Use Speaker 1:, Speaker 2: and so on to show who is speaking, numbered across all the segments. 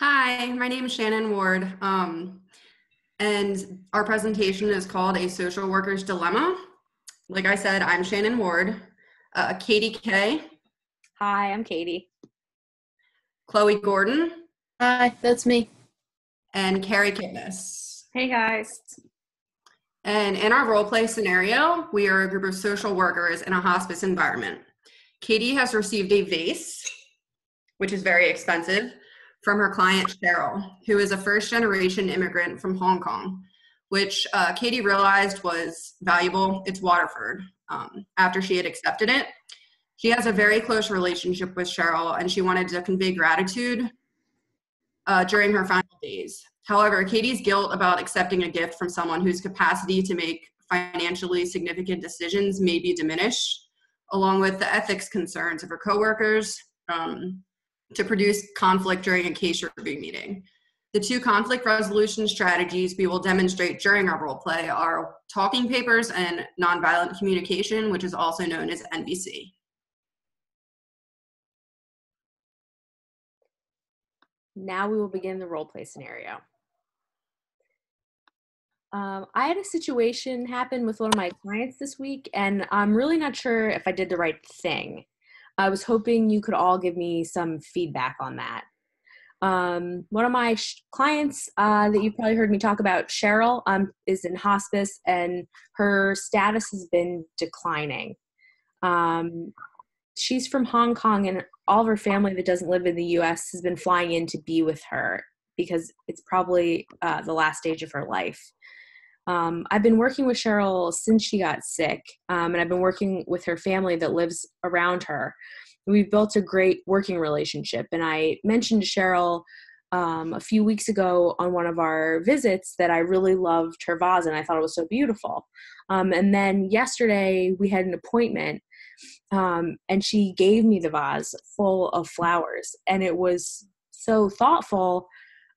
Speaker 1: Hi, my name is Shannon Ward, and our presentation is called A Social Worker's Dilemma. Like I said, I'm Shannon Ward, Katie Kay,
Speaker 2: Hi, I'm Katie.
Speaker 1: Chloe Gordon,
Speaker 3: Hi, that's me.
Speaker 1: and Carrie Kipnis.
Speaker 2: Hey guys.
Speaker 1: And in our role play scenario, we are a group of social workers in a hospice environment. Katie has received a vase, which is very expensive, from her client Cheryl, who is a first-generation immigrant from Hong Kong, which Katie realized was valuable. It's Waterford. After she had accepted it, she has a very close relationship with Cheryl, and she wanted to convey gratitude during her final days. However, Katie's guilt about accepting a gift from someone whose capacity to make financially significant decisions may be diminished, along with the ethics concerns of her coworkers, to produce conflict during a case review meeting. The two conflict resolution strategies we will demonstrate during our role play are talking papers and nonviolent communication, which is also known as NVC.
Speaker 2: Now we will begin the role play scenario. I had a situation happen with one of my clients this week, and I'm really not sure if I did the right thing. I was hoping you could all give me some feedback on that. One of my clients that you probably heard me talk about, Cheryl, is in hospice, and her status has been declining. She's from Hong Kong, and all of her family that doesn't live in the U.S. has been flying in to be with her because it's probably the last stage of her life. I've been working with Cheryl since she got sick, and I've been working with her family that lives around her. We've built a great working relationship, and I mentioned to Cheryl a few weeks ago on one of our visits that I really loved her vase, and I thought it was so beautiful. And then yesterday we had an appointment, and she gave me the vase full of flowers, and it was so thoughtful.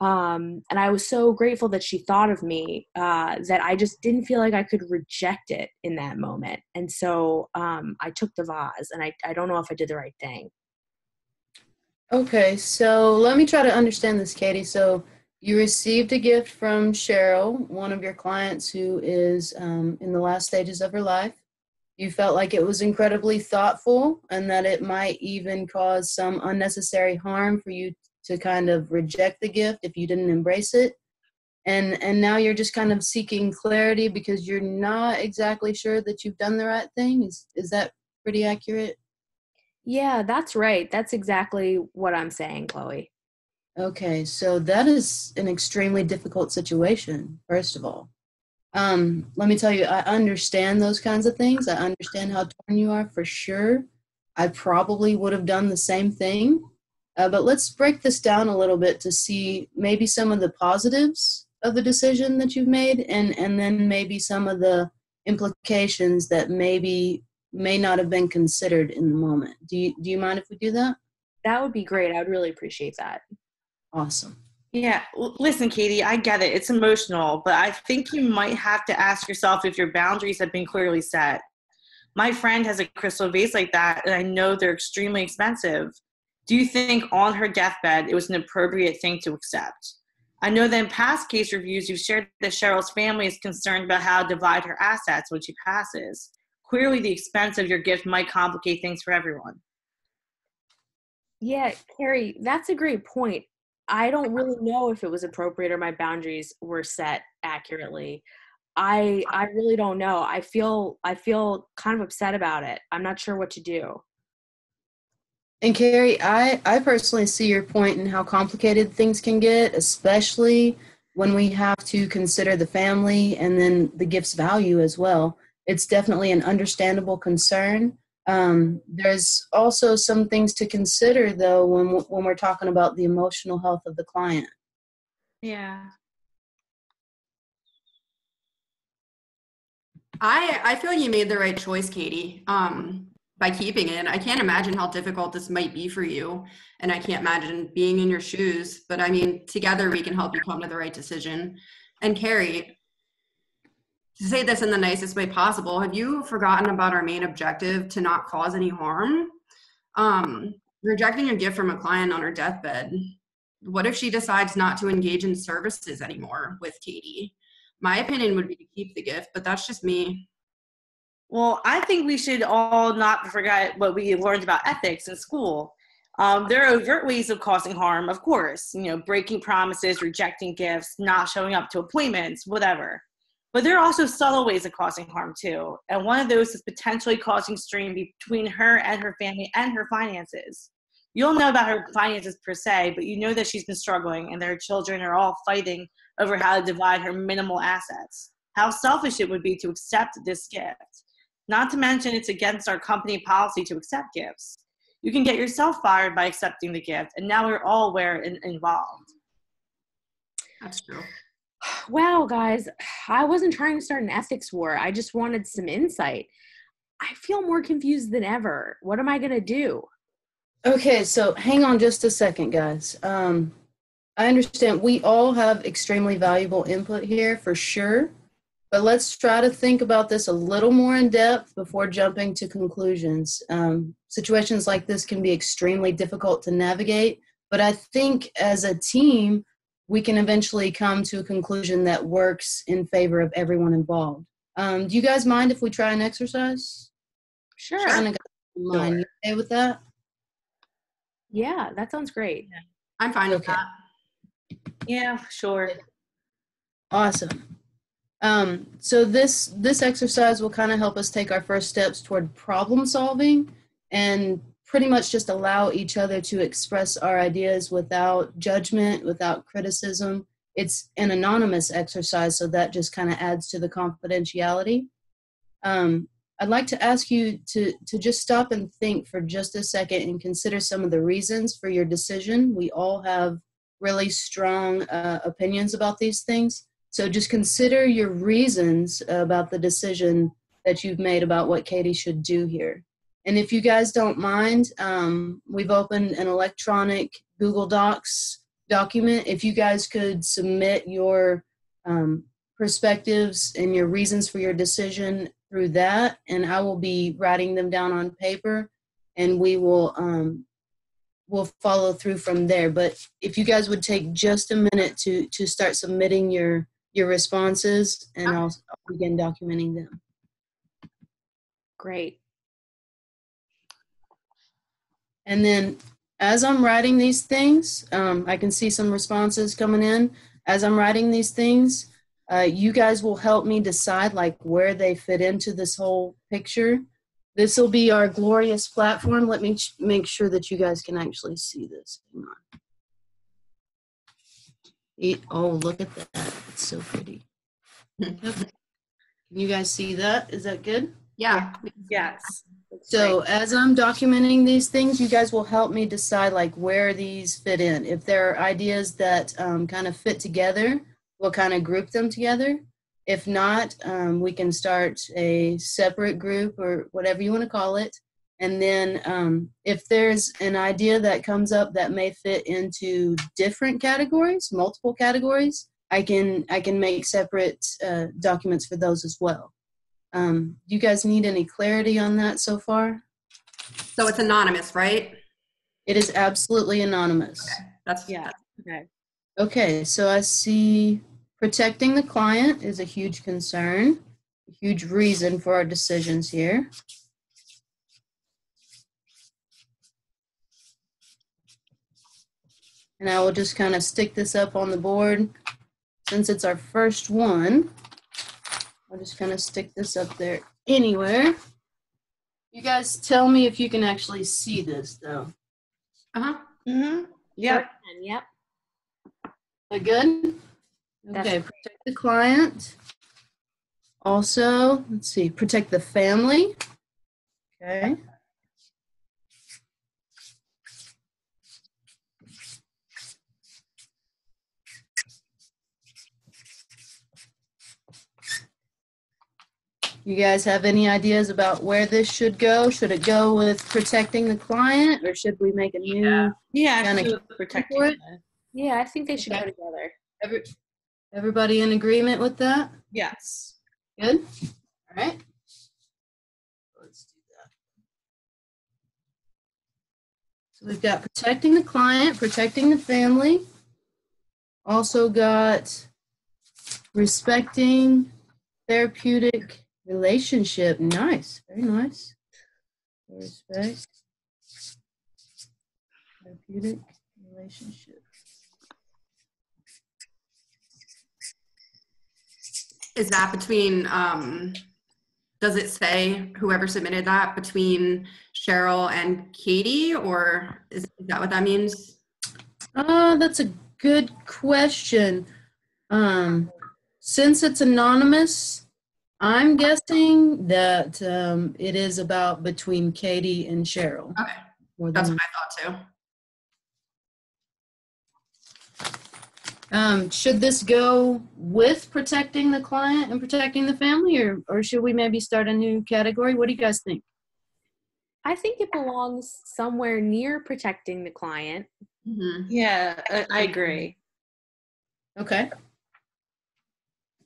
Speaker 2: And I was so grateful that she thought of me that I just didn't feel like I could reject it in that moment. And so I took the vase, and I don't know if I did the right thing.
Speaker 3: Okay, so let me try to understand this, Katie. So you received a gift from Cheryl, one of your clients who is in the last stages of her life. You felt like it was incredibly thoughtful and that it might even cause some unnecessary harm for you to kind of reject the gift if you didn't embrace it. And now you're just kind of seeking clarity because you're not exactly sure that you've done the right thing. Is that pretty accurate?
Speaker 2: Yeah, that's right. That's exactly what I'm saying, Chloe.
Speaker 3: Okay, so that is an extremely difficult situation, first of all. Let me tell you, I understand those kinds of things. I understand how torn you are for sure. I probably would have done the same thing. But let's break this down a little bit to see maybe some of the positives of the decision that you've made and then maybe some of the implications that may not have been considered in the moment. Do you mind if we do that?
Speaker 2: That would be great. I would really appreciate that.
Speaker 3: Awesome.
Speaker 4: Yeah, listen, Katie, I get it. It's emotional, but I think you might have to ask yourself if your boundaries have been clearly set. My friend has a crystal vase like that, and I know they're extremely expensive. Do you think on her deathbed it was an appropriate thing to accept? I know that in past case reviews, you've shared that Cheryl's family is concerned about how to divide her assets when she passes. Clearly, the expense of your gift might complicate things for everyone.
Speaker 2: Yeah, Carrie, that's a great point. I don't really know if it was appropriate or my boundaries were set accurately. I really don't know. I feel kind of upset about it. I'm not sure what to do.
Speaker 3: And Carrie, I personally see your point in how complicated things can get, especially when we have to consider the family and then the gift's value as well. It's definitely an understandable concern. There's also some things to consider, though, when we're talking about the emotional health of the client.
Speaker 4: Yeah.
Speaker 1: I feel you made the right choice, Katie, by keeping it. I can't imagine how difficult this might be for you, and I can't imagine being in your shoes. But I mean, together we can help you come to the right decision. And Carrie, to say this in the nicest way possible, have you forgotten about our main objective to not cause any harm? Rejecting a gift from a client on her deathbed what if she decides not to engage in services anymore with Katie? My opinion would be to keep the gift, but that's just me.
Speaker 4: Well, I think we should all not forget what we learned about ethics in school. There are overt ways of causing harm, of course, breaking promises, rejecting gifts, not showing up to appointments, whatever. But there are also subtle ways of causing harm too. And one of those is potentially causing strain between her and her family and her finances. You don't know about her finances per se, but you know that she's been struggling and their children are all fighting over how to divide her minimal assets. How selfish it would be to accept this gift. Not to mention it's against our company policy to accept gifts. You can get yourself fired by accepting the gift, and now we're all aware and involved.
Speaker 1: That's true.
Speaker 2: Wow, guys, I wasn't trying to start an ethics war. I just wanted some insight. I feel more confused than ever. What am I going to do?
Speaker 3: Okay, so hang on just a second, guys. I understand we all have extremely valuable input here for sure, but let's try to think about this a little more in depth before jumping to conclusions. Situations like this can be extremely difficult to navigate, but I think as a team, we can eventually come to a conclusion that works in favor of everyone involved. Do you guys mind if we try an exercise?
Speaker 2: Sure.
Speaker 3: Kind of got in mind. You okay with that?
Speaker 2: Yeah, that sounds great.
Speaker 1: I'm fine with
Speaker 3: Okay.
Speaker 1: that.
Speaker 4: Yeah, sure.
Speaker 3: Awesome. So this exercise will kind of help us take our first steps toward problem solving and pretty much just allow each other to express our ideas without judgment, without criticism. It's an anonymous exercise, so that just kind of adds to the confidentiality. I'd like to ask you to just stop and think for just a second and consider some of the reasons for your decision. We all have really strong opinions about these things. So just consider your reasons about the decision that you've made about what Katie should do here. And if you guys don't mind, we've opened an electronic Google Docs document. If you guys could submit your perspectives and your reasons for your decision through that, and I will be writing them down on paper, and we will we'll follow through from there. But if you guys would take just a minute to start submitting your responses, and I'll begin documenting them.
Speaker 2: Great.
Speaker 3: And then as I'm writing these things, I can see some responses coming in. As I'm writing these things, you guys will help me decide like where they fit into this whole picture. This will be our glorious platform. Let me make sure that you guys can actually see this. Hang on. Oh, look at that. It's so pretty. Yep. Can you guys see that? Is that good?
Speaker 1: Yeah.
Speaker 4: Yes.
Speaker 3: So as I'm documenting these things, you guys will help me decide like where these fit in. If there are ideas that kind of fit together, we'll kind of group them together. If not, we can start a separate group or whatever you want to call it. And then if there's an idea that comes up that may fit into different categories, multiple categories, I can make separate documents for those as well. Do you guys need any clarity on that so far?
Speaker 1: So it's anonymous, right?
Speaker 3: It is absolutely anonymous.
Speaker 1: Okay. That's
Speaker 4: Okay.
Speaker 3: Okay, so I see protecting the client is a huge concern, a huge reason for our decisions here. And I will just kind of stick this up on the board. Since it's our first one, I'll just kind of stick this up there anywhere. You guys tell me if you can actually see this, though.
Speaker 1: Uh-huh.
Speaker 4: Mm-hmm. Yep.
Speaker 2: Yep.
Speaker 3: That good? Okay, protect the client. Also, let's see, protect the family. Okay. You guys have any ideas about where this should go? Should it go with protecting the client, or should we make a new?
Speaker 4: Yeah.
Speaker 3: Kinda
Speaker 4: So protecting
Speaker 3: for it?
Speaker 2: Yeah, I think they should
Speaker 3: Okay.
Speaker 2: go together.
Speaker 3: Everybody in agreement with that?
Speaker 4: Yes.
Speaker 3: Good. All right. Let's do that. So we've got protecting the client, protecting the family. Also got respecting therapeutic relationship. Nice, very nice. Respect therapeutic relationship.
Speaker 1: Is that between, does it say whoever submitted that between Cheryl and Katie, or is that what that means?
Speaker 3: That's a good question. Since it's anonymous, I'm guessing that it is about between Katie and Cheryl.
Speaker 1: Okay,
Speaker 3: More
Speaker 1: that's
Speaker 3: than
Speaker 1: what I thought too.
Speaker 3: Should this go with protecting the client and protecting the family, or should we maybe start a new category? What do you guys think?
Speaker 2: I think it belongs somewhere near protecting the client.
Speaker 1: Mm-hmm.
Speaker 4: Yeah, I agree.
Speaker 3: Okay.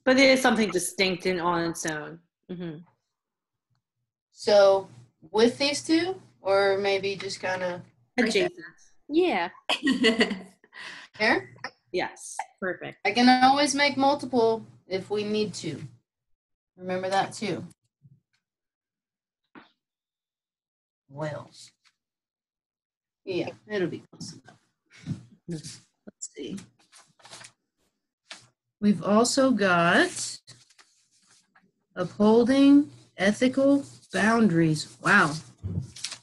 Speaker 4: But it is something distinct and on its own. Mm-hmm.
Speaker 3: So with these two, or maybe just kind of
Speaker 4: Adjacent.
Speaker 2: Yeah,
Speaker 3: there?
Speaker 4: Yes.
Speaker 2: perfect.
Speaker 3: I can always make multiple if we need to. Remember that too. Well, yeah, it'll be close enough. Let's see. We've also got upholding ethical boundaries. Wow,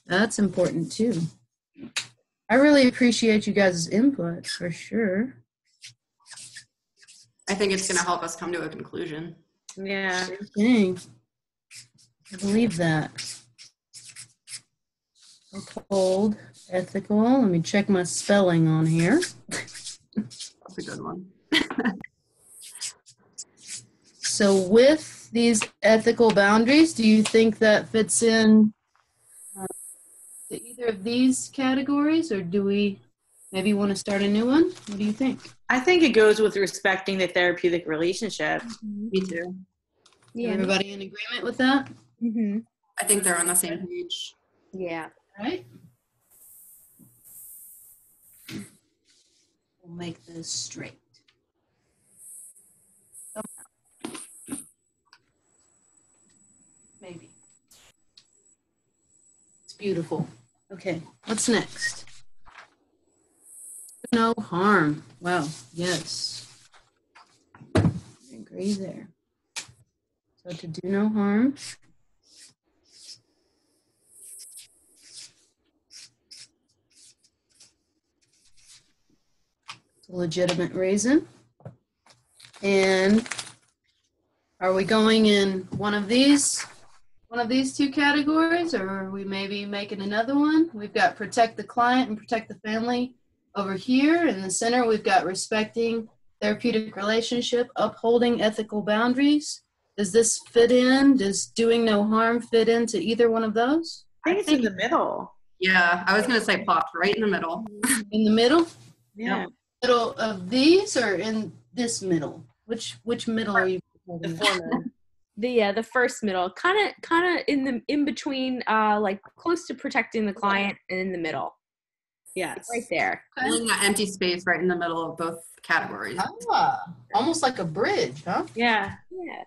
Speaker 3: that's important too. I really appreciate you guys' input for sure.
Speaker 1: I think it's going to help us come to a conclusion.
Speaker 4: Yeah.
Speaker 3: Dang. I believe that. Uphold ethical. Let me check my spelling on here.
Speaker 1: That's a good one.
Speaker 3: So with these ethical boundaries, do you think that fits in to either of these categories, or do we maybe want to start a new one? What do you think?
Speaker 4: I think it goes with respecting the therapeutic relationship.
Speaker 1: Me too.
Speaker 2: Yeah.
Speaker 3: Everybody in agreement with that?
Speaker 2: Mm-hmm.
Speaker 1: I think they're on the same page.
Speaker 2: Yeah.
Speaker 3: Right. We'll make this straight. Maybe. It's beautiful. Okay, what's next? No harm. Wow, yes. I agree there. So to do no harm. It's a legitimate reason. And are we going in one of these two categories, or are we maybe making another one? We've got protect the client and protect the family over here. In the center, we've got respecting therapeutic relationship, upholding ethical boundaries. Does this fit in? Does doing no harm fit into either one of those?
Speaker 4: I think it's in the middle.
Speaker 1: Yeah, I was going to say plopped right in the middle.
Speaker 3: In the middle?
Speaker 4: Yeah.
Speaker 3: Middle of these, or in this middle? Which middle are you
Speaker 4: The
Speaker 3: holding?
Speaker 4: former.
Speaker 2: The first middle, kind of in between, like close to protecting the client and in the middle,
Speaker 4: Yes.
Speaker 2: right there.
Speaker 1: Filling that empty space right in the middle of both categories.
Speaker 3: Ah, almost like a bridge, huh?
Speaker 4: Yeah.
Speaker 2: Yeah.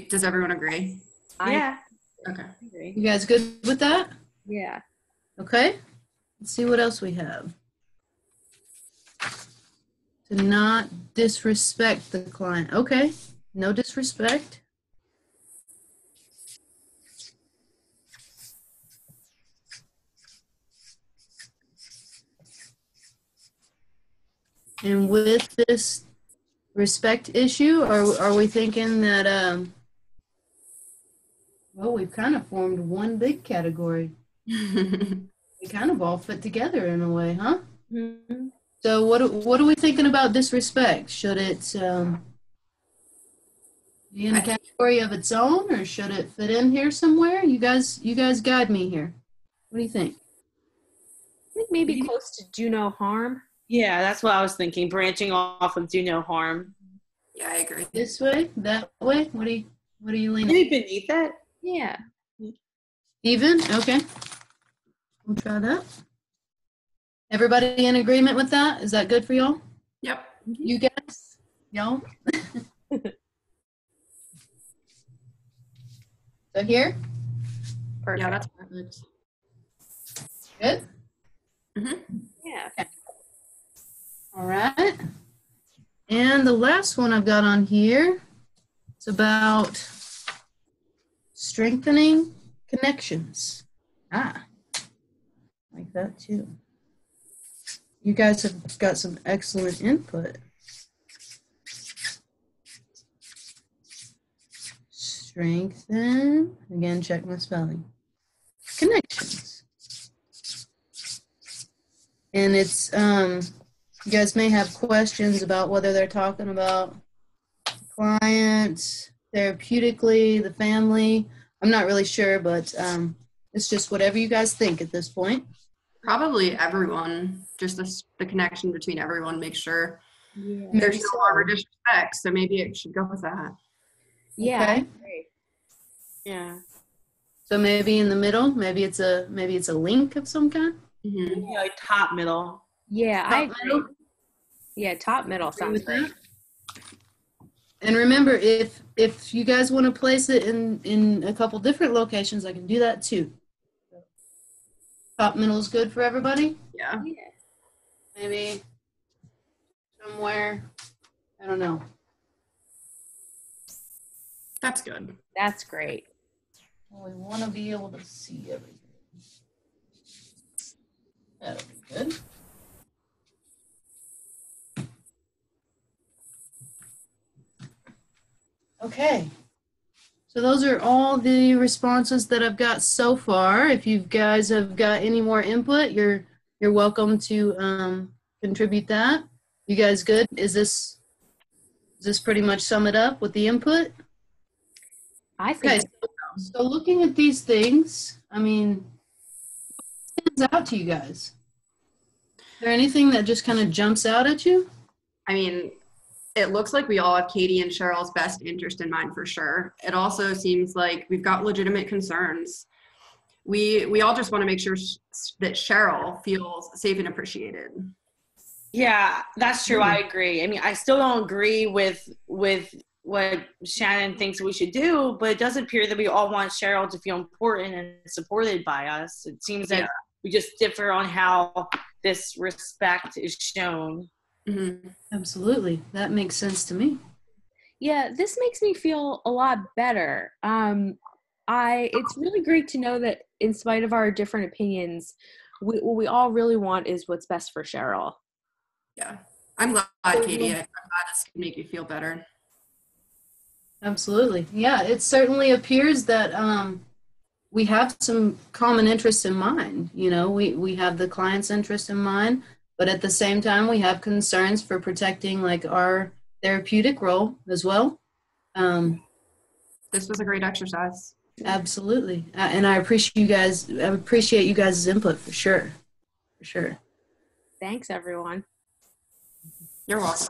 Speaker 1: Does everyone agree?
Speaker 4: Yeah.
Speaker 1: Okay.
Speaker 4: I agree.
Speaker 3: You guys good with that?
Speaker 2: Yeah.
Speaker 3: Okay. Let's see what else we have. To not disrespect the client. Okay. No disrespect. And with this respect issue, are we thinking that well, we've kind of formed one big category. They kind of all fit together in a way, huh?
Speaker 2: Mm-hmm.
Speaker 3: So what are we thinking about disrespect? Should it be in a category of its own, or should it fit in here somewhere? You guys guide me here. What do you think?
Speaker 2: I think maybe close to do no harm.
Speaker 4: Yeah, that's what I was thinking. Branching off of do no harm.
Speaker 1: Yeah, I agree.
Speaker 3: This way, that way? What do you lean?
Speaker 4: Maybe beneath it.
Speaker 2: Yeah.
Speaker 3: Even? Okay. We'll try that. Everybody in agreement with that? Is that good for y'all?
Speaker 1: Yep.
Speaker 3: You guys? Y'all? So here?
Speaker 2: Perfect.
Speaker 1: Yeah, that's perfect.
Speaker 3: Good?
Speaker 2: Yeah.
Speaker 3: All right. And the last one I've got on here is about strengthening connections. Like that too. You guys have got some excellent input. Strengthen, again, check my spelling. Connections. And it's, you guys may have questions about whether they're talking about clients, therapeutically, the family. I'm not really sure, but it's just whatever you guys think at this point.
Speaker 1: Probably everyone, just the connection between everyone, make sure
Speaker 2: Yeah.
Speaker 1: there's
Speaker 3: Maybe
Speaker 1: no
Speaker 3: so.
Speaker 1: harm or disrespect. So maybe it should go with that.
Speaker 2: Yeah. I
Speaker 3: Okay.
Speaker 2: agree.
Speaker 4: Yeah.
Speaker 3: So maybe in the middle, maybe it's a link of some kind.
Speaker 1: Mhm.
Speaker 4: Yeah, like top middle.
Speaker 2: Yeah, I
Speaker 3: Top
Speaker 2: agree.
Speaker 3: middle?
Speaker 2: Yeah, top middle
Speaker 3: Agree
Speaker 2: sounds
Speaker 3: with
Speaker 2: great.
Speaker 3: that? And remember, if you guys want to place it in a couple different locations, I can do that too. Top middle is good for everybody.
Speaker 1: Yeah.
Speaker 2: Yeah.
Speaker 3: Maybe somewhere, I don't know.
Speaker 1: That's good.
Speaker 2: That's great.
Speaker 3: Well, we want to be able to see everything. That'll be good. Okay. So those are all the responses that I've got so far. If you guys have got any more input, you're welcome to contribute that. You guys good? Is this pretty much sum it up with the input?
Speaker 2: I think
Speaker 3: Okay. So looking at these things, I mean, what stands out to you guys? Is there anything that just kind of jumps out at you?
Speaker 1: I mean, it looks like we all have Katie and Cheryl's best interest in mind for sure. It also seems like we've got legitimate concerns. We all just want to make sure that Cheryl feels safe and appreciated.
Speaker 4: Yeah, that's true. I agree. I mean, I still don't agree with what Shannon thinks we should do, but it does appear that we all want Cheryl to feel important and supported by us. It seems that we just differ on how this respect is shown.
Speaker 1: Mm-hmm.
Speaker 3: Absolutely. That makes sense to me.
Speaker 2: Yeah, this makes me feel a lot better. It's really great to know that in spite of our different opinions, what we all really want is what's best for Cheryl.
Speaker 1: Yeah. I'm glad, Katie. I'm glad this can make you feel better.
Speaker 3: Absolutely. Yeah, it certainly appears that we have some common interests in mind. You know, we have the client's interest in mind, but at the same time, we have concerns for protecting like our therapeutic role as well.
Speaker 1: This was a great exercise.
Speaker 3: Absolutely. And I appreciate you guys' input for sure. For sure.
Speaker 2: Thanks, everyone.
Speaker 1: You're welcome.